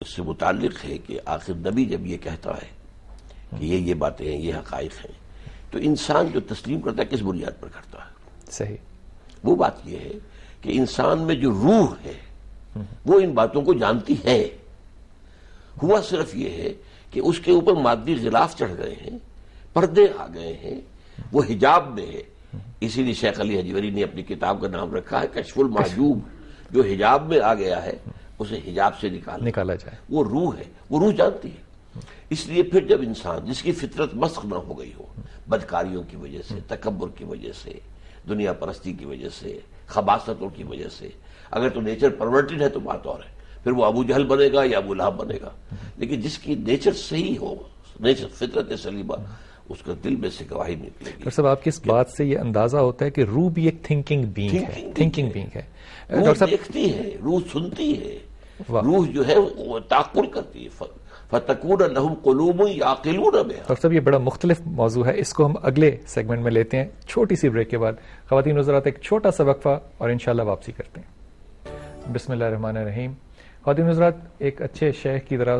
اس سے متعلق ہے کہ آخر نبی جب یہ کہتا ہے کہ یہ باتیں ہیں، یہ حقائق ہیں، تو انسان جو تسلیم کرتا ہے کس بنیاد پر کرتا ہے؟ صحیح. وہ بات یہ ہے کہ انسان میں جو روح ہے وہ ان باتوں کو جانتی ہے. ہوا صرف یہ ہے کہ اس کے اوپر مادی غلاف چڑھ گئے ہیں، پردے آ گئے ہیں، وہ حجاب میں ہے. اسی لیے شیخ علی حجویری نے اپنی کتاب کا نام رکھا ہے کشف المحجوب. جو حجاب میں آ گیا ہے اسے حجاب سے نکالا جائے. وہ روح ہے، وہ روح جانتی ہے. اس لیے پھر جب انسان جس کی فطرت مسخ نہ ہو گئی ہو بدکاریوں کی وجہ سے، تکبر کی وجہ سے، دنیا پرستی کی وجہ سے، خباثتوں کی وجہ سے، اگر تو نیچر پرورٹڈ ہے تو بات اور ہے، پھر وہ ابو جہل بنے گا یا ابو لہب بنے گا. لیکن جس کی نیچر صحیح ہو، نیچر فطرت سلیمہ، اس کا دل میں سے گواہی نکلے گی. ڈاکٹر صاحب آپ کی اس بات سے یہ اندازہ ہوتا ہے کہ روح بھی ایک تھنکنگ بینگ ہے. روح دیکھتی ہے، روح سنتی ہے، روح جو ہے وہ تعقل کرتی ہے. فَتَكُونَ لَهُمْ قُلُوبٌ يَعْقِلُونَ بِهَا. ڈاکٹر صاحب یہ بڑا مختلف موضوع ہے، اس کو ہم اگلے سیگمنٹ میں لیتے ہیں چھوٹی سی بریک کے بعد. خواتین حضرات ایک چھوٹا سا وقفہ اور انشاءاللہ واپسی کرتے ہیں. بسم اللہ الرحمن الرحیم. خواتین حضرات ایک اچھے شیخ کی طرح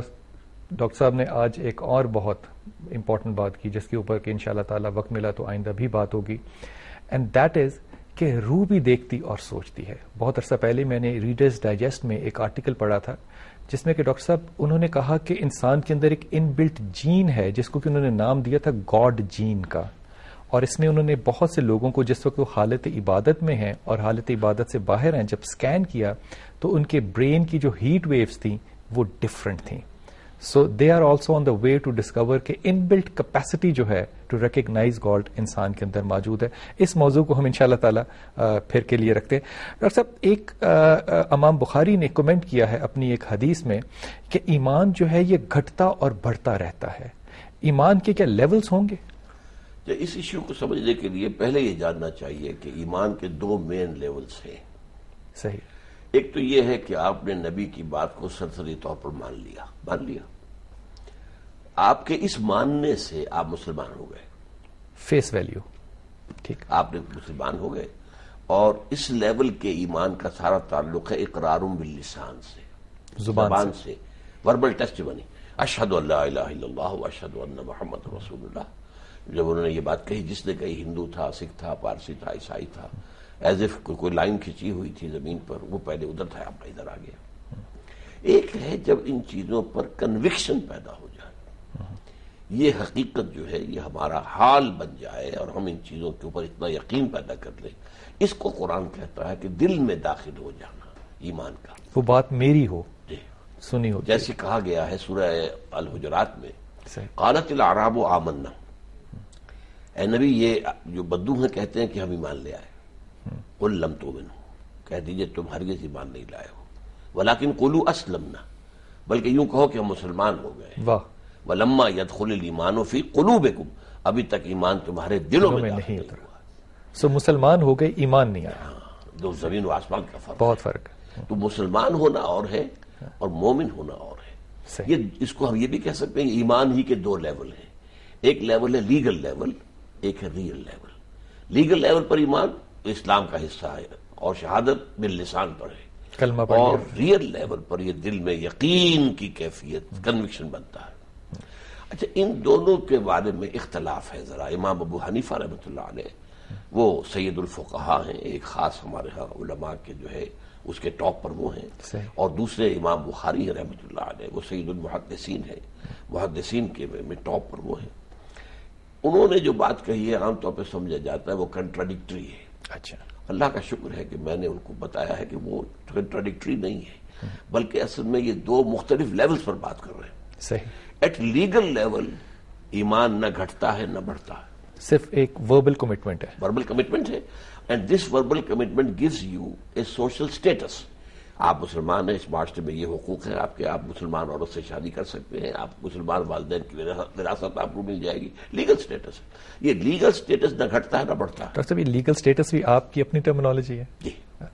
ڈاکٹر صاحب نے آج ایک اور بہت امپورٹنٹ بات کی جس کے اوپر کہ انشاءاللہ تعالی وقت ملا تو آئندہ بھی بات ہوگی. اینڈ دیٹ از کہ روح بھی دیکھتی اور سوچتی ہے. بہت عرصہ پہلے میں نے ریڈرز ڈائجسٹ میں ایک آرٹیکل پڑھا تھا جس میں کہ ڈاکٹر صاحب انہوں نے کہا کہ انسان کے اندر ایک ان بلٹ جین ہے جس کو کہ انہوں نے نام دیا تھا گاڈ جین کا. اور اس میں انہوں نے بہت سے لوگوں کو جس وقت وہ حالت عبادت میں ہیں اور حالت عبادت سے باہر ہیں جب سکین کیا تو ان کے برین کی جو ہیٹ ویوز تھیں وہ ڈفرنٹ تھیں. So they are also on the way to discover کہ ان بلٹ کیپیسٹی جو ہے ٹو ریکگنائز گاڈ انسان کے اندر موجود ہے. اس موضوع کو ہم انشاءاللہ تعالی پھر کے لیے رکھتے ہیں. ڈاکٹر صاحب ایک امام بخاری نے کمنٹ کیا ہے اپنی ایک حدیث میں کہ ایمان جو ہے یہ گھٹتا اور بڑھتا رہتا ہے. ایمان کے کیا لیولز ہوں گے؟ اس ایشو کو سمجھنے کے لیے پہلے یہ جاننا چاہیے کہ ایمان کے دو مین لیولز ہیں. صحیح. ایک تو یہ ہے کہ آپ نے نبی کی بات کو سرسری طور پر مان لیا. آپ کے اس ماننے سے آپ مسلمان ہو گئے. Face value. ٹھیک. آپ نے مسلمان ہو گئے اور اس لیول کے ایمان کا سارا تعلق ہے اقرار باللسان سے، زبان سے، وربل ٹیسٹیمنی. اشہد ان لا الہ الا اللہ واشہد ان محمد رسول اللہ. جب انہوں نے یہ بات کہی، جس نے کہی ہندو تھا، سکھ تھا، پارسی تھا، عیسائی تھا، ایز اف کوئی لائن کھینچی ہوئی تھی زمین پر، وہ پہلے ادھر تھا، اب ادھر آ گیا. ایک ہے جب ان چیزوں پر کنوکشن پیدا ہو جائے، یہ حقیقت جو ہے یہ ہمارا حال بن جائے اور ہم ان چیزوں کے اوپر اتنا یقین پیدا کر لیں. اس کو قرآن کہتا ہے کہ دل میں داخل ہو جانا ایمان کا. وہ بات میری ہو، سنی ہو، جیسے کہا گیا ہے سورہ الحجرات میں، قالت الاعراب آمنا. اے نبی یہ جو بدو ہیں کہتے ہیں کہ ہم ایمان لے آئے. قل لم تؤمنوا، کہہ دیجئے تم ہرگز ایمان نہیں لائے ہو. ولیکن قولوا اسلمنا، بلکہ یوں کہو کہ ہم مسلمان ہو گئے. واہ. ولما يدخل الايمان في قلوبكم، ابھی تک ایمان تمہارے دلوں میں نہیں اترا. سو مسلمان ہو گئے، ایمان نہیں آیا. دو زمین و آسمان کا فرق، بہت فرق ہے. تو مسلمان ہونا اور ہے اور مومن ہونا اور ہے. یہ اس کو ہم یہ بھی کہہ سکتے ہیں ایمان ہی کے دو لیول ہیں. ایک لیول ہے لیگل لیول، ایک ہے ریئل لیول. لیگل لیول پر ایمان اسلام کا حصہ ہے اور شہادت باللسان پر ہے، کلمہ اور ریئل لیول پر یہ دل میں یقین کی کیفیت، کنوکشن بنتا ہے. اچھا، ان دونوں کے بارے میں اختلاف ہے ذرا. امام ابو حنیفہ رحمۃ اللہ علیہ وہ سید الفقہاء ہیں، ایک خاص ہمارے ہاں علماء کے جو ہے اس کے ٹاپ پر وہ ہیں. اور دوسرے امام بخاری ہیں رحمۃ اللہ علیہ، وہ سید المحدثین ہیں، محدثین کے میں ٹاپ پر وہ ہیں. انہوں نے جو بات کہی ہے عام طور پہ سمجھا جاتا ہے وہ کنٹراڈکٹری ہے. اچھا، اللہ کا شکر ہے کہ میں نے ان کو بتایا ہے کہ وہ کنٹراڈکٹری نہیں ہے، بلکہ اصل میں یہ دو مختلف لیولز پر بات کر رہے ہیں. صحیح. ایٹ لیگل لیول ایمان نہ گھٹتا ہے نہ بڑھتا ہے، صرف ایک وربل کمٹمنٹ ہے. وربل کمٹمنٹ ہے. And this verbal commitment gives you a social status. آپ مسلمان ہیں، اس معاشرے میں یہ حقوق ہیں آپ کے، آپ مسلمان عورت سے شادی کر سکتے ہیں، آپ مسلمان والدین کی وراثت آپ کو مل جائے گی. Legal status. یہ لیگل اسٹیٹس نہ گھٹتا ہے نہ بڑھتا ہے. ڈاکٹر صاحب یہ لیگل اسٹیٹس بھی آپ کی اپنی ٹرمینالوجی ہے؟ جی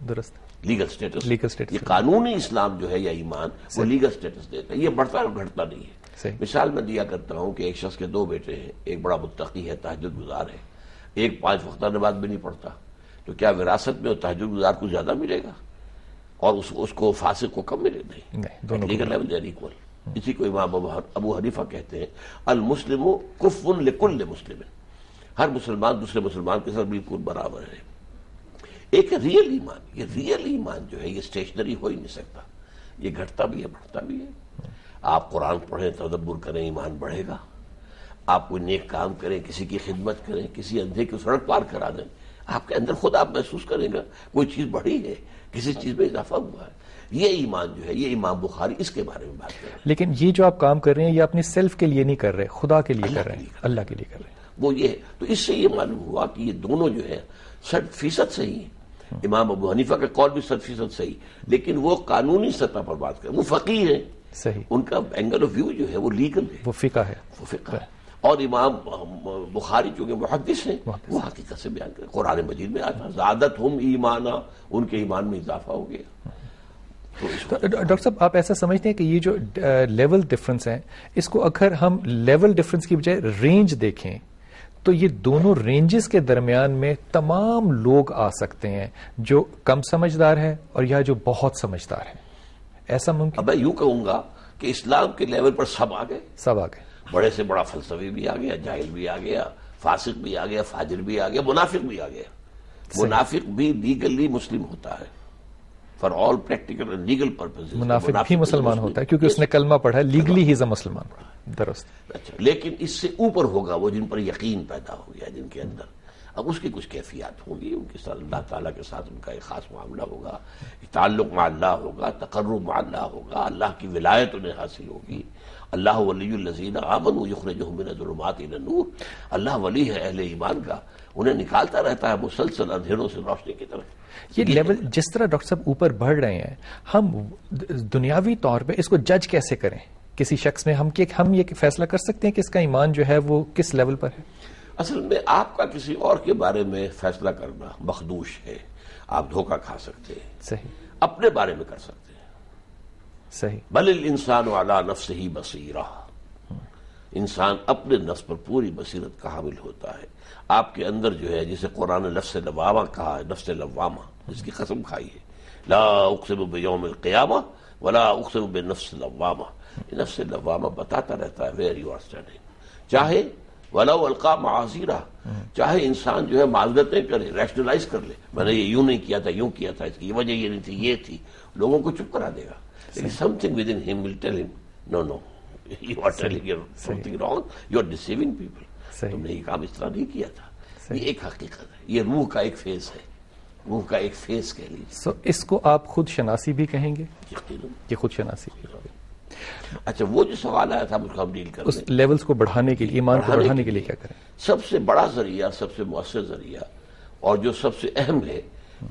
درست. لیگل اسٹیٹس، لیگل اسٹیٹس یہ قانونی اسلام جو ہے یا ایمان وہ لیگل اسٹیٹس دیتا ہے. یہ بڑھتا اور گھٹتا نہیں ہے. مثال میں دیا کرتا ہوں کہ ایک شخص کے دو بیٹے ہیں، ایک بڑا متقی ہے، تہجد گزار ہے، ایک 5 وقتہ نماز بھی نہیں پڑھتا، تو کیا وراثت میں وہ تہجد گزار کو زیادہ ملے گا؟ اور اس کو فاسق کو کم ملے نہیں، دونوں لیگل لیول دے ایکول. اسی کو امام ابو حنیفہ کہتے ہیں المسلم کف لکل مسلم، ہر مسلمان دوسرے مسلمان کے ساتھ بالکل برابر ہے. ایک ریئل ایمان، یہ ریئل ایمان جو ہے یہ اسٹیشنری ہو ہی نہیں سکتا، یہ گھٹتا بھی ہے بڑھتا بھی ہے. آپ قرآن پڑھیں، تدبر کریں، ایمان بڑھے گا. آپ کوئی نیک کام کریں، کسی کی خدمت کریں، کسی اندھے کی سڑک پار کرا دیں، آپ کے اندر خود آپ محسوس کریں گا کوئی چیز بڑھی ہے، کسی چیز میں اضافہ ہوا ہے. یہ ایمان جو ہے، یہ امام بخاری اس کے بارے میں بات کر رہے ہیں. لیکن یہ جو آپ کام کر رہے ہیں یہ اپنی سیلف کے لیے نہیں کر رہے، خدا کے لیے کر رہے ہیں، اللہ کے لیے کر رہے ہیں. وہ یہ ہے. تو اس سے یہ معلوم ہوا کہ یہ دونوں جو ہے 100% صحیح ہے. امام ابو حنیفہ کا قول بھی 100% صحیح، لیکن وہ قانونی سطح پر بات کریں. وہ فقیہ ہیں، صحیح، ان کا اینگل آف ویو جو ہے وہ لیگل ہے، وہ فقہ ہے. وہ فقہ ہے. اور امام بخاری چونکہ محدث ہیں، وہ حقیقت سے بیان کریں. قرآن مجید میں آتا زادتہم ایمانا، ان کے ایمان میں اضافہ ہو گیا. تو ڈاکٹر صاحب آپ ایسا سمجھتے ہیں کہ یہ جو لیول ڈفرنس ہیں، اس کو اگر ہم لیول ڈفرنس کی بجائے رینج دیکھیں تو یہ دونوں رینجز کے درمیان میں تمام لوگ آ سکتے ہیں، جو کم سمجھدار ہے اور یا جو بہت سمجھدار ہے. ایسا ممکن؟ اب میں یوں کہوں گا کہ اسلام کے لیول پر سب آ گئے، سب آ گئے. بڑے سے بڑا فلسفی بھی آ گیا، جاہل بھی آ گیا، فاسق بھی آ گیا، فاجر بھی آ گیا، منافق بھی آ گیا. منافق بھی لیگلی مسلم ہوتا ہے for all practical and legal purpose. منافق بھی مسلمان ہوتا ہے کیونکہ اس نے کلمہ پڑھا ہے، لیگلی ہی از اے مسلمان. درست. اچھا، لیکن اس سے اوپر ہوگا وہ جن پر یقین پیدا ہو گیا، جن کے اندر اب اس کی کچھ کیفیات ہوں گی، ان کے ساتھ اللہ تعالیٰ کے ساتھ ان کا ایک خاص معاملہ ہوگا، تعلق مع اللہ ہوگا، تقرب مع اللہ ہوگا، اللہ کی ولایت انہیں حاصل ہوگی. اللہ ولی الذین آمنوا یخرجہم من الظلمات الی النور. اللہ ولی ہے اہل ایمان کا، انہیں نکالتا رہتا ہے مسلسل اندھیروں سے روشنی کی طرف. یہ لیول جس طرح ڈاکٹر صاحب اوپر بڑھ رہے ہیں، ہم دنیاوی طور پہ اس کو جج کیسے کریں کسی شخص میں؟ ہم یہ فیصلہ کر سکتے ہیں کہ اس کا ایمان جو ہے وہ کس لیول پر ہے؟ اصل میں آپ کا کسی اور کے بارے میں فیصلہ کرنا مخدوش ہے. آپ دھوکہ کھا سکتے ہیں، صحیح. اپنے بارے میں کر سکتے ہیں. صحیح. بل الانسان علی نفسہ بصیرہ، انسان اپنے نفس پر پوری بصیرت کا حامل ہوتا ہے. آپ کے اندر جو ہے جسے قرآن نفس لوامہ کہا ہے، نفس لوامہ، جس کی قسم کھائی ہے، لا اقسم بیوم القیامہ ولا اقسم بالنفس لوامہ. نفس لوامہ بتاتا رہتا ہے ویئر یو آر اسٹینڈنگ. چاہے ولو القا معاذیرہ، چاہے انسان جو ہے معذرتیں کرے، ریشنلائز کر لے، میں نے یہ یوں نہیں کیا تھا، یوں کیا تھا، اس کی وجہ یہ نہیں تھی، یہ تھی، لوگوں کو چپ کرا دے گا. لیکن سم تھنگ ود ان ہم will tell him no no you are telling something wrong, you are deceiving people, تم نے یہ کام اس طرح نہیں کیا تھا. یہ ایک حقیقت ہے، یہ روح کا ایک فیز ہے، روح کا ایک فیز کہہ لیجیے. اس کو آپ خود شناسی بھی کہیں گے؟ یقیناً یہ خود شناسی بھی. اچھا، وہ جو سوال آیا تھا اس کو ہم ڈیل کر اس لیولز کو بڑھانے کے لیے، ایمان کو بڑھانے کے لیے کیا کریں؟ سب سے بڑا ذریعہ، سب سے مؤثر ذریعہ اور جو سب سے اہم ہے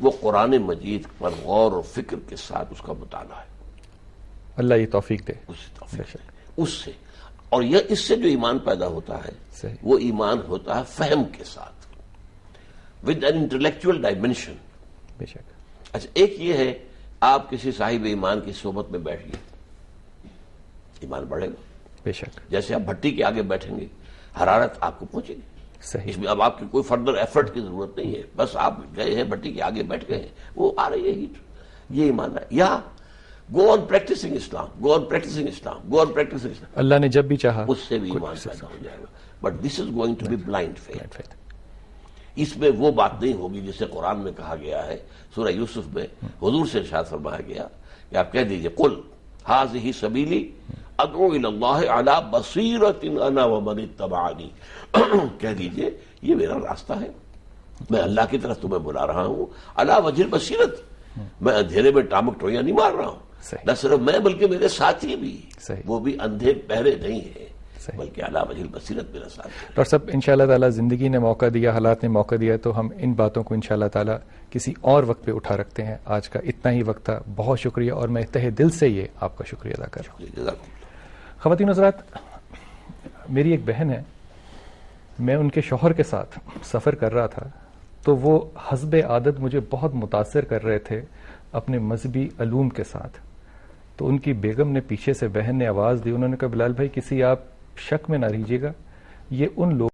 وہ قرآن مجید پر غور و فکر کے ساتھ اس کا مطالعہ ہے. اللہ یہ توفیق دے. اس سے اور یہ اس سے جو ایمان پیدا ہوتا ہے وہ ایمان ہوتا ہے فہم کے ساتھ، ود این انٹلیکچوئل ڈائمینشن. بے شک. اچھا، ایک یہ ہے آپ کسی صاحب ایمان کی صحبت میں بیٹھیے، ایمان بڑھے گا. بے شک. جیسے آپ بھٹی کے آگے بیٹھیں گے، حرارت آپ کو پہنچے گی. صحیح. اس میں اب آپ کی کوئی فردر ایفرٹ کی ضرورت نہیں ہے، بس آپ گئے ہیں بھٹی کے آگے بیٹھ گئے ہیں، وہ آ رہی ہے ہیٹ. یہ ایمان ہے. یا گو آن پریکٹسنگ اسلام، گو آن پریکٹسنگ اسلام، گو آن پریکٹسنگ اسلام. اللہ نے جب بھی چاہا اس سے بھی ایمان پیدا ہو جائے گا. But this is going to be blind faith. اس میں وہ بات نہیں ہوگی جسے قرآن میں کہا گیا ہے، سورہ یوسف میں حضور سے ارشاد فرمایا گیا کہ آپ کہہ دیجئے قل ھذہ سبیلی ادعو الی اللہ علی بصیرۃ انا ومن اتبعنی. کہہ دیجئے یہ میرا راستہ ہے، میں اللہ کی طرف تمہیں بلا رہا ہوں علی وجہ البصیرۃ. میں اندھیرے میں ٹامک ٹوئیاں نہیں مار رہا ہوں، نہ صرف میں بلکہ میرے ساتھی بھی، وہ بھی اندھے بہرے نہیں ہیں، بلکہ علی وجہ البصیرت میرا ساتھ ہے. ڈاکٹر صاحب انشاءاللہ تعالی زندگی نے موقع دیا، حالات نے موقع دیا، تو ہم ان باتوں کو انشاءاللہ تعالی کسی اور وقت پہ اٹھا رکھتے ہیں. آج کا اتنا ہی وقت تھا. بہت شکریہ، اور میں تہہ دل سے یہ آپ کا شکریہ ادا کر رہا ہوں. خواتین حضرات، میری ایک بہن ہے، میں ان کے شوہر کے ساتھ سفر کر رہا تھا تو وہ حسب عادت مجھے بہت متاثر کر رہے تھے اپنے مذہبی علوم کے ساتھ. تو ان کی بیگم نے پیچھے سے، بہن نے آواز دی، انہوں نے کہا بلال بھائی کسی آپ شک میں نہ رہیے گا، یہ ان لوگ